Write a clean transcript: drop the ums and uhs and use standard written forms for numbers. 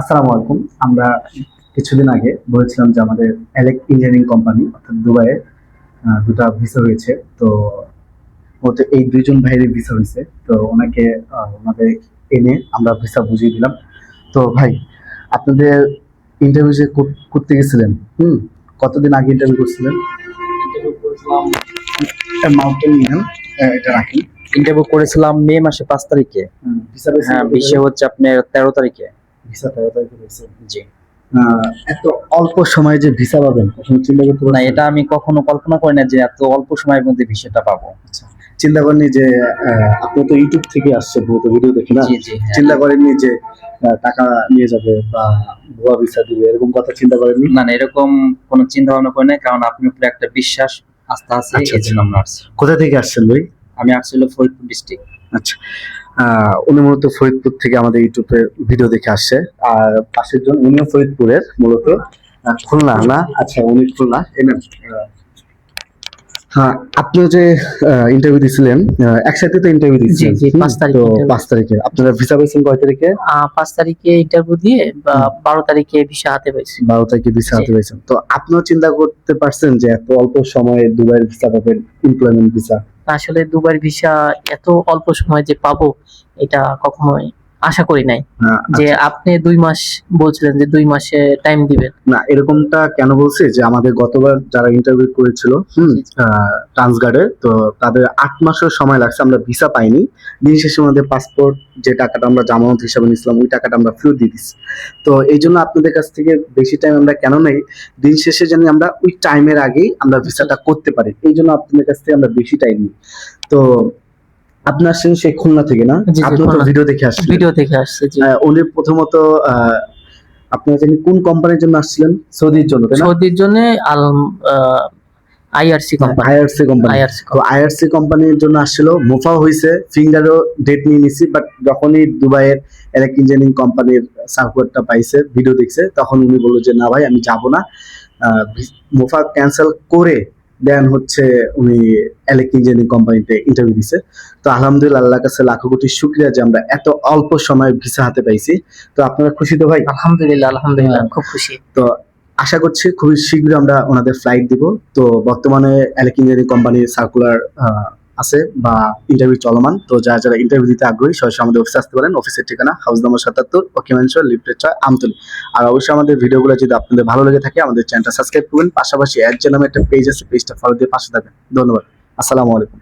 আসসালামু আলাইকুম। আমরা কিছুদিন আগে বলেছিলাম যে আমাদের এলেক ইঞ্জিনিয়ারিং কোম্পানি অর্থাৎ দুবাইয়ে দুটা ভিসা হয়েছে। তো ওতে এই দুইজন ভাইয়ের ভিসা হয়েছে। তো ওনাকে ওনাদের এনে আমরা ভিসা বুঝিয়ে দিলাম। তো ভাই, আপনাদের ইন্টারভিউ যে করতে গেছিলেন, কতদিন আগে ইন্টারভিউ করছিলেন? ইন্টারভিউ করেছিলাম মাউন্টেন নিয়েন, এটা রাখি। ইন্টারভিউ করেছিলাম মে মাসে 5 তারিখে। ভিসা হ্যাঁ, বিশ্বে হচ্ছে আপনার 13 তারিখে। ভিসা 13 তারিখে হয়েছে। জি। এত অল্প সময়ে যে ভিসা পাবেন কখনো চিন্তা করতে না, পারছেন? এটা আমি কখনো কল্পনা করি না যে এত অল্প সময়ের মধ্যে ভিসাটা পাবো। আচ্ছা, চিন্তা করেননি যে আপনি তো ইউটিউব থেকে আসছে বহুত ভিডিও দেখি না, জি জি, হ্যাঁ। চিন্তা করেননি যে টাকা নিয়ে যাবে বা ভুয়া ভিসা দিবে, এরকম কথা চিন্তা করেননি? না না, এরকম কোনো চিন্তা ভাবনা করি না, কারণ আপনার উপরে একটা বিশ্বাস আস্থা আছে, আচ্ছা, এই জন্য আমরা আসছি। কোথা থেকে আসছেন ভাই? আমি আসছিল ফরিদপুর ডিস্ট্রিক্ট। আচ্ছা, উনি মূলত ফরিদপুর থেকে আমাদের ইউটিউবে ভিডিও দেখে আসছে। আর পাশের জন উনিও ফরিদপুরের, মূলত খুলনা না? আচ্ছা, উনি খুলনা। হ্যাঁ, আপনিও যে ইন্টারভিউ দিছিলেন, একসাথে তো ইন্টারভিউ দিচ্ছেন। জি, 5 তারিখে তো interview। 5 তারিখে আপনারা ভিসা পাইছেন কয় তারিখে? 5 তারিখে ইন্টারভিউ দিয়ে 12 তারিখে ভিসা হাতে পাইছি। 12 তারিখে ভিসা জি। হাতে পাইছেন। তো আপনিও চিন্তা করতে পারছেন যে এত অল্প সময়ে দুবাইয়ের ভিসা পাবেন, এমপ্লয়মেন্ট ভিসা? আসলে দুবাইয়ের ভিসা এত অল্প সময় যে পাবো এটা কখনোই আশা করি নাই। যে আপনি 2 মাস বলছিলেন যে 2 মাসে টাইম দিবেন। না, এরকমটা কেন বলছি যে আমাদের গতবার যারা ইন্টারভিউ করেছিল ট্রান্সগার্ডে, তো তাদের 8 মাসের সময় লাগছে, আমরা ভিসা পাইনি। দিন শেষে আমাদের পাসপোর্ট যে টাকাটা আমরা জামানত হিসাবে নিয়েছিলাম ওই টাকাটা আমরা ফেরত দিয়ে দিচ্ছি। তো এই জন্য আপনাদের কাছ থেকে বেশি টাইম আমরা কেন নেই, দিন শেষে যেন আমরা ওই টাইমের আগেই আমরা ভিসাটা করতে পারি, এই জন্য আপনাদের কাছ থেকে আমরা বেশি টাইম নিই। তো আপনি আসছেন সেই খুলনা থেকে না? জি, আপনি তো খুলনা। ভিডিও দেখে আসছেন। ভিডিও দেখে আসছে। জি। উনি প্রথমত আপনারা জানি কোন কোম্পানির জন্য আসছিলেন? সৌদির জন্য, তাই না? সৌদির জন্য IRC company. IRC company. IRC তো আইআরসি কোম্পানির জন্য আসছিল, মোফা হয়েছে, ফিঙ্গারও ডেট নিয়ে নিছি। বাট যখনই দুবাইয়ের এলেক ইঞ্জিনিয়ারিং কোম্পানির সার্কুলারটা পাইছে, ভিডিও দেখছে, তখন উনি বললো যে না ভাই, আমি যাব না। মোফা ক্যান্সেল করে দেন হচ্ছে উনি এলেক ইঞ্জিনিয়ারিং কোম্পানিতে ইন্টারভিউ দিছে। তো আলহামদুলিল্লাহ, আল্লাহর কাছে লাখো কোটি শুকরিয়া যে আমরা এত অল্প সময়ে ভিসা হাতে পাইছি। তো আপনারা খুশি তো ভাই? আলহামদুলিল্লাহ, আলহামদুলিল্লাহ, খুব খুশি। তো আশা করছি খুবই শীঘ্রই আমরা ওনাদের ফ্লাইট দিব। তো বর্তমানে এলেক ইঞ্জিনিয়ারিং কোম্পানির সার্কুলার আছে বা ইন্টারভিউ চলমান। তো যারা যারা ইন্টারভিউ দিতে আগ্রহী সরাসরি আমাদের অফিসে আসতে পারেন। অফিসের ঠিকানা হাউস নম্বর 77, ওকিমানশো, লিফটেড 6, আমতলী। আর অবশ্যই আমাদের ভিডিওগুলো যদি আপনাদের ভালো লেগে থাকে আমাদের চ্যানেলটা সাবস্ক্রাইব করবেন। পাশাপাশি এর নামে একটা পেজ আছে, পেজটা ফলো দিয়ে পাশে থাকবেন। ধন্যবাদ। আসসালামু আলাইকুম।